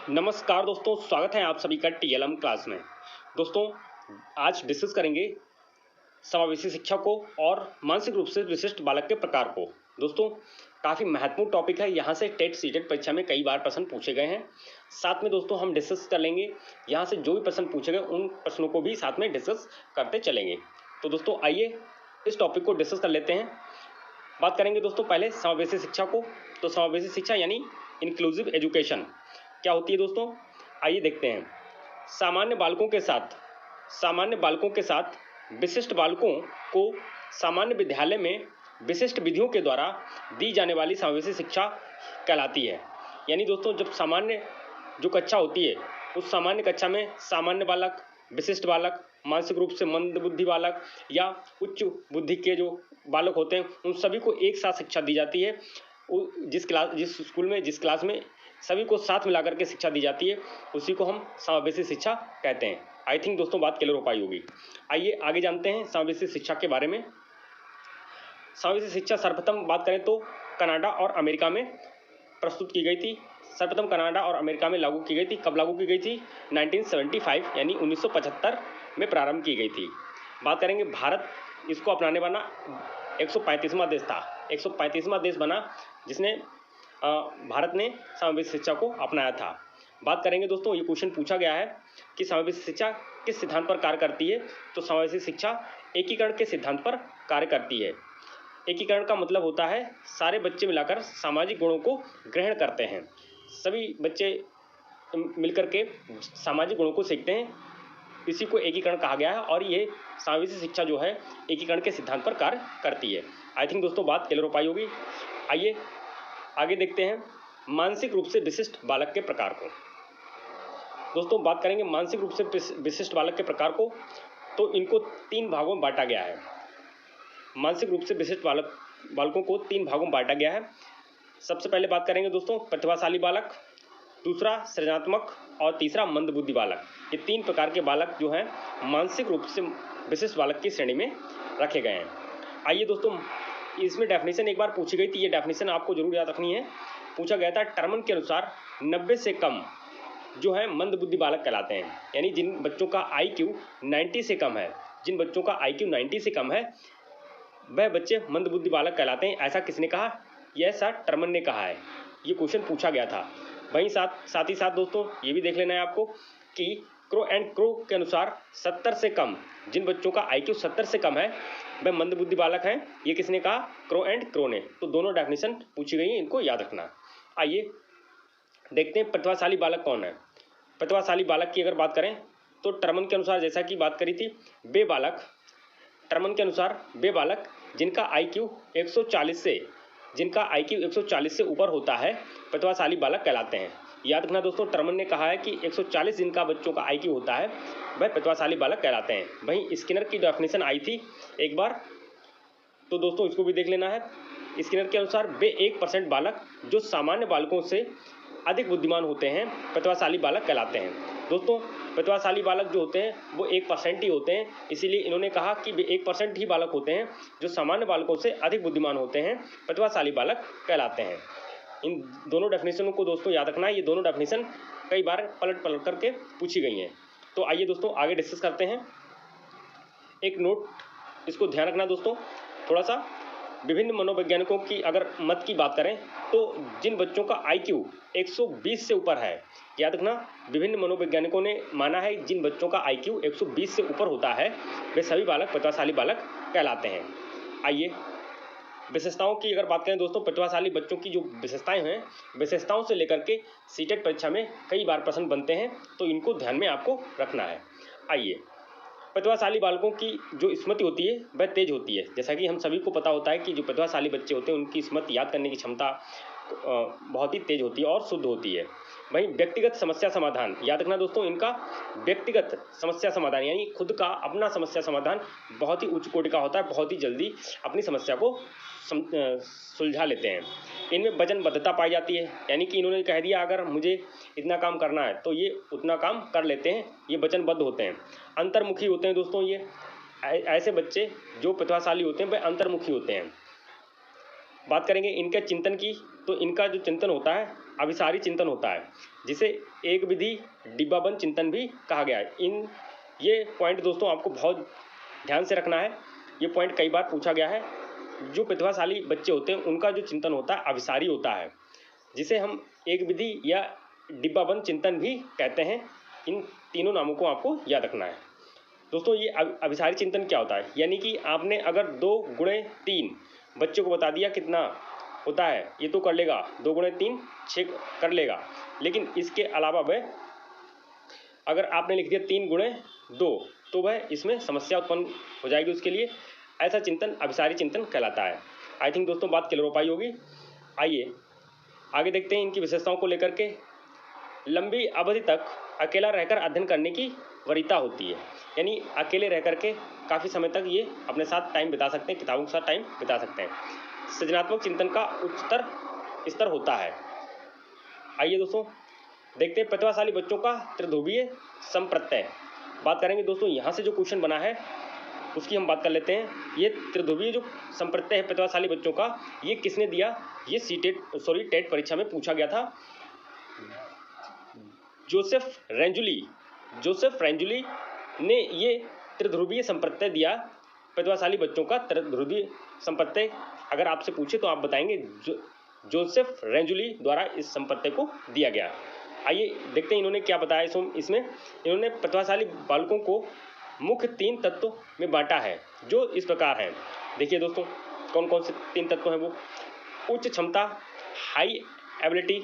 नमस्कार दोस्तों, स्वागत है आप सभी का टीएलएम क्लास में। दोस्तों, आज डिस्कस करेंगे समावेशी शिक्षा को और मानसिक रूप से विशिष्ट बालक के प्रकार को। दोस्तों, काफ़ी महत्वपूर्ण टॉपिक है। यहाँ से टेट सीटेट परीक्षा में कई बार प्रश्न पूछे गए हैं। साथ में दोस्तों हम डिस्कस कर लेंगे यहाँ से जो भी प्रश्न पूछे गए उन प्रश्नों को भी साथ में डिस्कस करते चलेंगे। तो दोस्तों आइए इस टॉपिक को डिस्कस कर लेते हैं। बात करेंगे दोस्तों पहले समावेशी शिक्षा को। तो समावेशी शिक्षा यानी इंक्लूसिव एजुकेशन क्या होती है दोस्तों, आइए देखते हैं। सामान्य बालकों के साथ विशिष्ट बालकों को सामान्य विद्यालय में विशिष्ट विधियों के द्वारा दी जाने वाली समावेशी शिक्षा कहलाती है। यानी दोस्तों जब सामान्य जो कक्षा होती है उस सामान्य कक्षा में सामान्य बालक, विशिष्ट बालक, मानसिक रूप से मंद बुद्धि बालक या उच्च बुद्धि के जो बालक होते हैं उन सभी को एक साथ शिक्षा दी जाती है। जिस स्कूल में जिस क्लास में सभी को साथ मिलाकर के शिक्षा दी जाती है उसी को हम समावेशी शिक्षा कहते हैं। आई थिंक दोस्तों बात क्लियर हो पाई होगी। आइए आगे जानते हैं समावेशी शिक्षा के बारे में। समावेशी शिक्षा सर्वप्रथम बात करें तो कनाडा और अमेरिका में प्रस्तुत की गई थी। सर्वप्रथम कनाडा और अमेरिका में लागू की गई थी। कब लागू की गई थी? 1975 यानी 1975 में प्रारंभ की गई थी। बात करेंगे भारत इसको अपनाने वाला 135वां देश था। 135वां देश बना जिसने भारत ने समावेशी शिक्षा को अपनाया था। बात करेंगे दोस्तों, ये क्वेश्चन पूछा गया है कि समावेशी शिक्षा किस सिद्धांत पर कार्य करती है। तो समावेशी शिक्षा एकीकरण के सिद्धांत पर कार्य करती है। एकीकरण का मतलब होता है सारे बच्चे मिलाकर सामाजिक गुणों को ग्रहण करते हैं। सभी बच्चे मिलकर के सामाजिक गुणों को सीखते हैं, इसी को एकीकरण कहा गया है और ये समावेशी शिक्षा जो है एकीकरण के सिद्धांत पर कार्य करती है। आई थिंक दोस्तों बात क्लियर हो पाई होगी। आइए आगे देखते हैं मानसिक रूप से विशिष्ट बालक के प्रकार को। दोस्तों बात करेंगे मानसिक रूप से विशिष्ट बालक के प्रकार को, तो इनको 3 भागों में बांटा गया है। मानसिक रूप से विशिष्ट बालकों को 3 भागों में बांटा गया है। सबसे पहले बात करेंगे दोस्तों प्रतिभाशाली बालक, दूसरा सृजनात्मक और तीसरा मंदबुद्धि बालक। ये 3 प्रकार के बालक जो हैं मानसिक रूप से विशिष्ट बालक की श्रेणी में रखे गए हैं। आइए दोस्तों, इसमें डेफिनेशन एक बार पूछी गई थी, ये डेफिनेशन आपको जरूर याद रखनी है। पूछा गया था टर्मन के अनुसार 90 से कम जो है मंदबुद्धि बालक कहलाते हैं। यानी जिन बच्चों का IQ 90 से कम है, जिन बच्चों का IQ 90 से कम है वह बच्चे मंदबुद्धि बालक कहलाते हैं। ऐसा किसने कहा? यह सर टर्मन ने कहा है। ये क्वेश्चन पूछा गया था। वहीं साथ ही साथ दोस्तों ये भी देख लेना है आपको कि क्रो एंड क्रो के अनुसार 70 से कम, जिन बच्चों का IQ 70 से कम है वह मंदबुद्धि बालक हैं। ये किसने कहा? क्रो एंड क्रो ने। तो दोनों डेफिनेशन पूछी गई हैं, इनको याद रखना। आइए देखते हैं प्रतिभाशाली बालक कौन है। प्रतिभाशाली बालक की अगर बात करें तो टर्मन के अनुसार जैसा कि बात करी थी, टर्मन के अनुसार वे बालक जिनका IQ 140 से ऊपर होता है प्रतिभाशाली बालक कहलाते हैं। याद रखना दोस्तों, टर्मन ने कहा है कि 140 जिनका बच्चों का IQ होता है वह प्रतिभाशाली बालक कहलाते हैं। वहीं स्किनर की डेफिनेशन आई थी एक बार, तो दोस्तों इसको भी देख लेना है। स्किनर के अनुसार वे 1% बालक जो सामान्य बालकों से अधिक बुद्धिमान होते हैं प्रतिभाशाली बालक कहलाते हैं। दोस्तों प्रतिभाशाली बालक जो होते हैं वो 1% ही होते हैं, इसीलिए इन्होंने कहा कि वे 1% ही बालक होते हैं जो सामान्य बालकों से अधिक बुद्धिमान होते हैं प्रतिभाशाली बालक कहलाते हैं। इन दोनों डेफिनेशनों को दोस्तों याद रखना है। ये दोनों डेफिनेशन कई बार पलट करके पूछी गई हैं। तो आइए दोस्तों आगे डिस्कस करते हैं। एक नोट इसको ध्यान रखना दोस्तों थोड़ा सा, विभिन्न मनोवैज्ञानिकों की अगर मत की बात करें तो जिन बच्चों का IQ 120 से ऊपर है, याद रखना विभिन्न मनोवैज्ञानिकों ने माना है जिन बच्चों का IQ 120 से ऊपर होता है वे सभी बालक प्रतिभाशाली बालक कहलाते हैं। आइए विशेषताओं की अगर बात करें दोस्तों, प्रतिभाशाली बच्चों की जो विशेषताएं हैं, विशेषताओं से लेकर के सीटेट परीक्षा में कई बार प्रश्न बनते हैं, तो इनको ध्यान में आपको रखना है। आइए, प्रतिभाशाली बालकों की जो स्मृति होती है वह तेज होती है। जैसा कि हम सभी को पता होता है कि जो प्रतिभाशाली बच्चे होते हैं उनकी स्मृति याद करने की क्षमता बहुत ही तेज होती है और शुद्ध होती है। वहीं व्यक्तिगत समस्या समाधान, याद रखना दोस्तों इनका व्यक्तिगत समस्या समाधान यानी खुद का अपना समस्या समाधान बहुत ही उच्च कोटि का होता है, बहुत ही जल्दी अपनी समस्या को सुलझा लेते हैं। इनमें वचनबद्धता पाई जाती है, यानी कि इन्होंने कह दिया अगर मुझे इतना काम करना है तो ये उतना काम कर लेते हैं, ये वचनबद्ध होते हैं। अंतर्मुखी होते हैं दोस्तों, ये ऐसे बच्चे जो प्रतिभाशाली होते हैं वह अंतर्मुखी होते हैं। बात करेंगे इनके चिंतन की, तो इनका जो चिंतन होता है अभिसारी चिंतन होता है, जिसे एक विधि डिब्बाबंद चिंतन भी कहा गया है। ये पॉइंट दोस्तों आपको बहुत ध्यान से रखना है। ये पॉइंट कई बार पूछा गया है। जो प्रतिभाशाली बच्चे होते हैं उनका जो चिंतन होता है अभिसारी होता है, जिसे हम एक विधि या डिब्बाबंद चिंतन भी कहते हैं। इन तीनों नामों को आपको याद रखना है दोस्तों। ये अभिसारी चिंतन क्या होता है, यानी कि आपने अगर 2 गुणे 3 बच्चों को बता दिया कितना होता है, ये तो कर लेगा, 2 गुणे 3 6 कर लेगा, लेकिन इसके अलावा वह अगर आपने लिख दिया 3 गुणे 2 तो वह इसमें समस्या उत्पन्न हो जाएगी उसके लिए। ऐसा चिंतन अभिसारी चिंतन कहलाता है। आई थिंक दोस्तों बात क्लियर हो पाई होगी। आइए आगे देखते हैं इनकी विशेषताओं को लेकर के। लंबी अवधि तक अकेला रहकर अध्ययन करने की वरीयता होती है, यानी अकेले रह करके काफ़ी समय तक ये अपने साथ टाइम बिता सकते हैं, किताबों के साथ टाइम बिता सकते हैं। सृजनात्मक चिंतन का उच्चतर स्तर होता है। आइए दोस्तों देखते हैं प्रतिभाशाली बच्चों का त्रिध्रुवीय संप्रत्यय। बात करेंगे दोस्तों, यहाँ से जो क्वेश्चन बना है उसकी हम बात कर लेते हैं। ये त्रिध्रुवीय जो संप्रत्यय है प्रतिभाशाली बच्चों का, ये किसने दिया? ये टेट परीक्षा में पूछा गया था। जोसेफ रेंजुली ने ये त्रिध्रुवीय संप्रत्यय दिया। प्रतिभाशाली बच्चों का त्रिध्रुवीय संप्रत्यय अगर आपसे पूछे तो आप बताएंगे जोसेफ रेंजुली द्वारा इस संप्रत्यय को दिया गया। आइए देखते हैं इन्होंने क्या बताया इसमें। इन्होंने प्रतिभाशाली बालकों को मुख्य 3 तत्वों में बांटा है, जो इस प्रकार हैं। देखिए दोस्तों कौन कौन से 3 तत्व हैं वो। उच्च क्षमता, हाई एबिलिटी,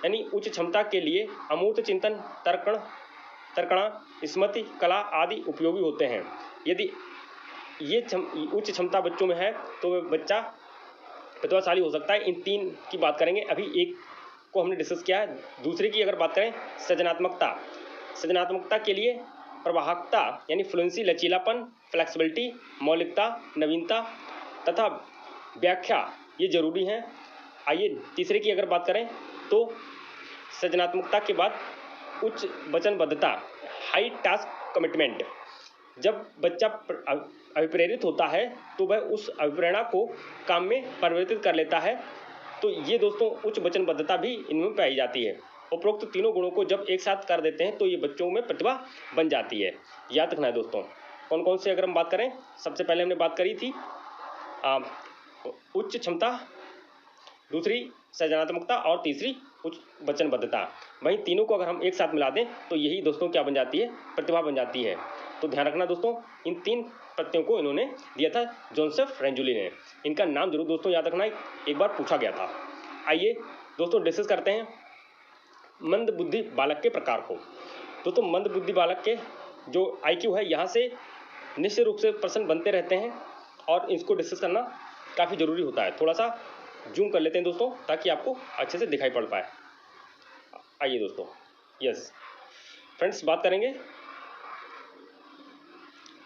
यानी उच्च क्षमता के लिए अमूर्त चिंतन, तर्कणा, स्मृति, कला आदि उपयोगी होते हैं। यदि ये उच्च क्षमता बच्चों में है तो वह बच्चा प्रतिभाशाली हो सकता है। इन 3 की बात करेंगे, अभी एक को हमने डिस्कस किया है। दूसरे की अगर बात करें सृजनात्मकता के लिए प्रवाहकता यानी फ्लुएंसी, लचीलापन, फ्लेक्सिबिलिटी, मौलिकता, नवीनता तथा व्याख्या ये जरूरी हैं। आइए तीसरे की अगर बात करें तो सृजनात्मकता के बाद उच्च वचनबद्धता, हाई टास्क कमिटमेंट। जब बच्चा अभिप्रेरित होता है तो वह उस अभिप्रेरणा को काम में परिवर्तित कर लेता है। तो ये दोस्तों उच्च वचनबद्धता भी इनमें पाई जाती है। उपरोक्त तीनों गुणों को जब एक साथ कर देते हैं तो ये बच्चों में प्रतिभा बन जाती है। याद रखना है दोस्तों। कौन कौन से अगर हम बात करें, सबसे पहले हमने बात करी थी उच्च क्षमता, दूसरी सृजनात्मकता और तीसरी उच्च वचनबद्धता। वहीं तीनों को अगर हम एक साथ मिला दें तो यही दोस्तों क्या बन जाती है? प्रतिभा बन जाती है। तो ध्यान रखना दोस्तों, इन 3 प्रत्ययों को इन्होंने दिया था जोसेफ रेंजुली ने। इनका नाम जरूर दोस्तों याद रखना, एक बार पूछा गया था। आइए दोस्तों डिस्कस करते हैं मंद बुद्धि बालक के प्रकार को। दोस्तों मंद बुद्धि बालक के जो IQ है, यहाँ से निश्चित रूप से प्रश्न बनते रहते हैं और इसको डिस्कस करना काफ़ी ज़रूरी होता है। थोड़ा सा जूम कर लेते हैं दोस्तों ताकि आपको अच्छे से दिखाई पड़ पाए। आइए दोस्तों, यस फ्रेंड्स, बात करेंगे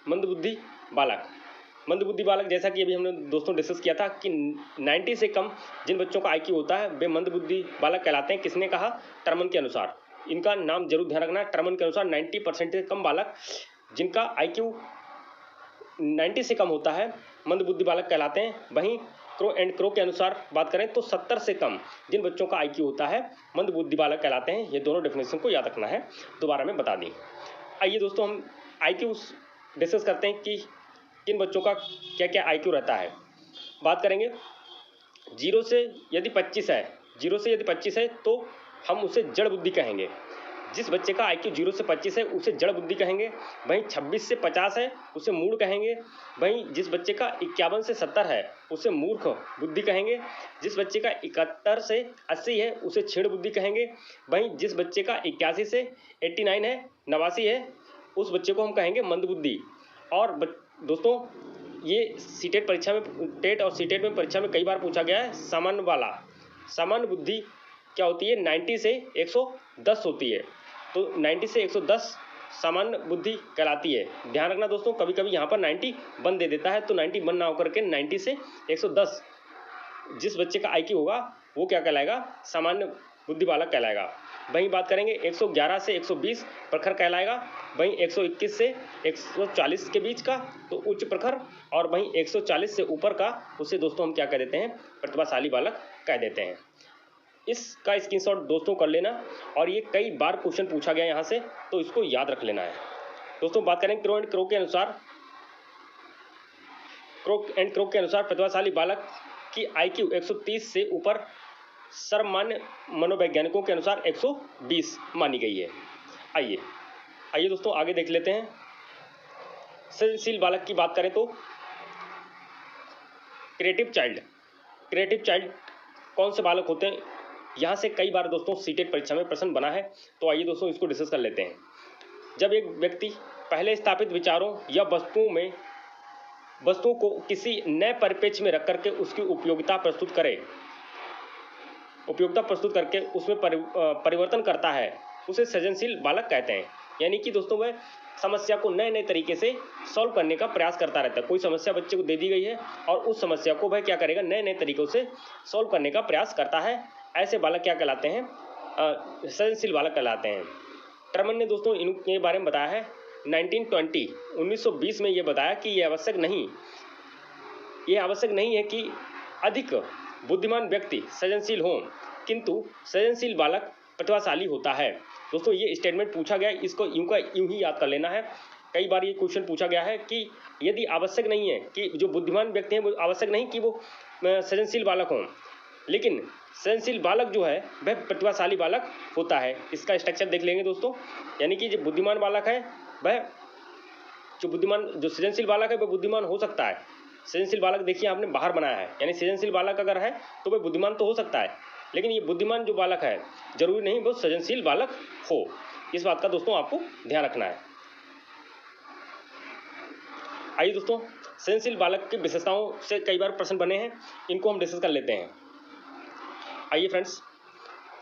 मंदबुद्धि बालक। जैसा कि अभी हमने दोस्तों डिस्कस किया था कि 90 से कम जिन बच्चों का IQ होता है वे मंदबुद्धि बालक कहलाते हैं। किसने कहा? टर्मन के अनुसार। इनका नाम जरूर ध्यान रखना। टर्मन के अनुसार 90% से कम बालक जिनका IQ 90 से कम होता है मंदबुद्धि बालक कहलाते हैं। वहीं क्रो के अनुसार बात करें तो 70 से कम जिन बच्चों का IQ होता है मंदबुद्धि बालक कहलाते हैं। ये दोनों डेफिनेशन को याद रखना है, दोबारा में बता दी। आइए दोस्तों हम IQ डिस्कस करते हैं कि किन बच्चों का क्या क्या IQ रहता है। बात करेंगे 0 से यदि 25 है तो हम उसे जड़ बुद्धि कहेंगे। जिस बच्चे का IQ 0 से 25 है उसे जड़ बुद्धि कहेंगे। वहीं 26 से 50 है उसे मूढ़ कहेंगे। वहीं जिस बच्चे का 51 से 70 है उसे मूर्ख बुद्धि कहेंगे। जिस बच्चे का 71 से 80 है उसे छेड़ बुद्धि कहेंगे। वहीं जिस बच्चे का 81 से 89 है, 89 है, उस बच्चे को हम कहेंगे मंद बुद्धि। और दोस्तों ये सीटेट परीक्षा में, टेट और सीटेट में परीक्षा में कई बार पूछा गया है। सामान्य बुद्धि क्या होती है? 90 से 110 होती है। तो 90 से 110 सामान्य बुद्धि कहलाती है। ध्यान रखना दोस्तों, कभी कभी यहाँ पर 90 बन दे देता है, तो 90 बन ना होकर के 90 से 110 जिस बच्चे का IQ होगा वो क्या कहलाएगा? सामान्य बुद्धि बालक कहलाएगा। वहीं बात करेंगे 111 से 120 प्रखर कहलाएगा। वहीं 121 से 140 के बीच का तो उच्च प्रखर, और वहीं 140 से ऊपर का उसे दोस्तों हम क्या कह देते हैं? प्रतिभाशाली बालक कह देते हैं। इसका स्क्रीनशॉट दोस्तों कर लेना, और ये कई बार क्वेश्चन पूछा गया यहाँ से, तो इसको याद रख लेना है। दोस्तों बात करें क्रो एंड क्रो के अनुसार, क्रो के अनुसार प्रतिभाशाली बालक की IQ 130 से ऊपर सर्वमान्य मनोवैज्ञानिकों के अनुसार 120 मानी गई है। आइए दोस्तों आगे देख लेते हैं। सृजनशील बालक की बात करें तो क्रिएटिव चाइल्ड कौन से बालक होते हैं, यहाँ से कई बार दोस्तों सीटेट परीक्षा में प्रश्न बना है। तो आइए दोस्तों इसको डिस्कस कर लेते हैं। जब एक व्यक्ति पहले स्थापित विचारों या वस्तुओं को किसी नए परिप्रेक्ष्य में रख करके उसकी उपयोगिता प्रस्तुत करके उसमें परिवर्तन करता है, उसे सृजनशील बालक कहते हैं। यानी कि दोस्तों वह समस्या को नए नए तरीके से सॉल्व करने का प्रयास करता रहता है। कोई समस्या बच्चे को दे दी गई है और उस समस्या को वह क्या करेगा, नए नए तरीकों से सॉल्व करने का प्रयास करता है। ऐसे बालक क्या कहलाते हैं, सृजनशील बालक कहलाते हैं। टर्मन ने दोस्तों इनके बारे में बताया है 1920 में ये बताया कि ये आवश्यक नहीं है कि अधिक बुद्धिमान व्यक्ति सृजनशील हो, किंतु सृजनशील बालक प्रतिभाशाली होता है। दोस्तों ये स्टेटमेंट पूछा गया, इसको यूं ही याद कर लेना है। कई बार ये क्वेश्चन पूछा गया है कि यदि आवश्यक नहीं है कि जो बुद्धिमान व्यक्ति हैं वो आवश्यक नहीं कि वो सृजनशील बालक हों, लेकिन सृजनशील बालक जो है वह प्रतिभाशाली बालक होता है। इसका स्ट्रक्चर देख लेंगे दोस्तों। यानी कि जो बुद्धिमान बालक है वह जो सृजनशील बालक है वह बुद्धिमान हो सकता है। सृजनशील बालक देखिए आपने बाहर बनाया है, यानी सृजनशील बालक अगर है तो वह बुद्धिमान तो हो सकता है, लेकिन ये बुद्धिमान जो बालक है जरूरी नहीं वो सृजनशील बालक हो। इस बात का दोस्तों आपको ध्यान रखना है। आइए दोस्तों सृजनशील बालक की विशेषताओं से कई बार प्रश्न बने हैं, इनको हम डिस्कस कर लेते हैं। आइए फ्रेंड्स,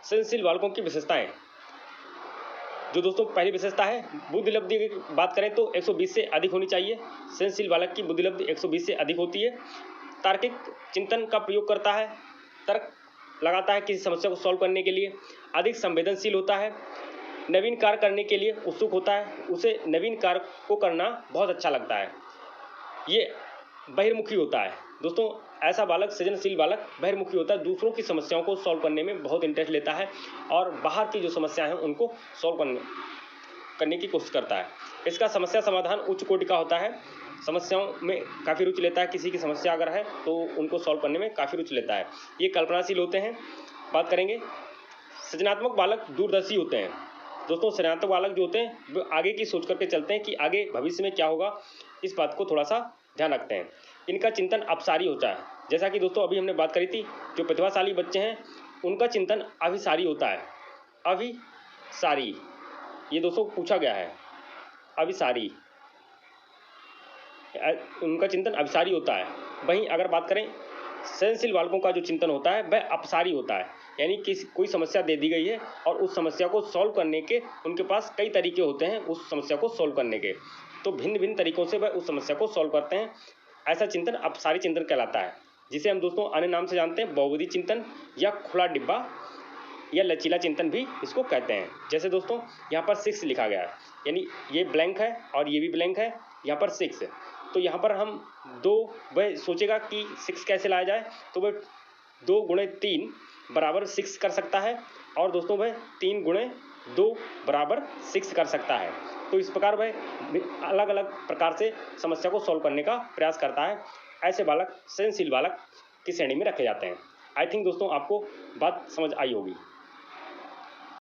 सृजनशील बालकों की विशेषताएं। जो दोस्तों पहली विशेषता है बुद्धि लब्धि की बात करें तो 120 से अधिक होनी चाहिए। सृजनशील बालक की बुद्धि लब्धि 120 से अधिक होती है। तार्किक चिंतन का प्रयोग करता है, तर्क लगाता है किसी समस्या को सॉल्व करने के लिए। अधिक संवेदनशील होता है, नवीन कार्य करने के लिए उत्सुक होता है, उसे नवीन कार्य को करना बहुत अच्छा लगता है। ये बहिर्मुखी होता है। दोस्तों ऐसा बालक, सृजनशील बालक बहिर्मुखी होता है, दूसरों की समस्याओं को सॉल्व करने में बहुत इंटरेस्ट लेता है और बाहर की जो समस्याएं हैं उनको सॉल्व करने की कोशिश करता है। इसका समस्या समाधान उच्च कोटि का होता है, समस्याओं में काफ़ी रुचि लेता है। किसी की समस्या अगर है तो उनको सॉल्व करने में काफ़ी रुचि लेता है। ये कल्पनाशील होते हैं। बात करेंगे सृजनात्मक बालक दूरदर्शी होते हैं। दोस्तों सृजनात्मक बालक जो होते हैं वो आगे की सोच करके चलते हैं कि आगे भविष्य में क्या होगा, इस बात को थोड़ा सा ध्यान रखते हैं। इनका चिंतन अपसारी होता है। जैसा कि दोस्तों अभी हमने बात करी थी, जो प्रतिभाशाली बच्चे हैं उनका चिंतन अभिसारी होता है। अभिसारी, ये दोस्तों पूछा गया है, अभिसारी, उनका चिंतन अभिसारी होता है। वहीं अगर बात करें सृजनशील बालकों का जो चिंतन होता है वह अपसारी होता है। यानी कि कोई समस्या दे दी गई है और उस समस्या को सॉल्व करने के उनके पास कई तरीके होते हैं उस समस्या को सॉल्व करने के, तो भिन्न भिन्न तरीकों से वह उस समस्या को सॉल्व करते हैं। ऐसा चिंतन अपसारी चिंतन कहलाता है, जिसे हम दोस्तों अन्य नाम से जानते हैं बहुविधि चिंतन या खुला डिब्बा या लचीला चिंतन भी इसको कहते हैं। जैसे दोस्तों यहाँ पर 6 लिखा गया है, यानी ये ब्लैंक है और ये भी ब्लैंक है, यहाँ पर 6 है। तो यहाँ पर हम वह सोचेगा कि 6 कैसे लाया जाए, तो वह 2 गुणे 3 बराबर 6 कर सकता है, और दोस्तों वह 3 गुणे 2 बराबर 6 कर सकता है। तो इस प्रकार वह अलग अलग प्रकार से समस्या को सॉल्व करने का प्रयास करता है। ऐसे बालक सृजनशील बालक की श्रेणी में रखे जाते हैं। आई थिंक दोस्तों आपको बात समझ आई होगी।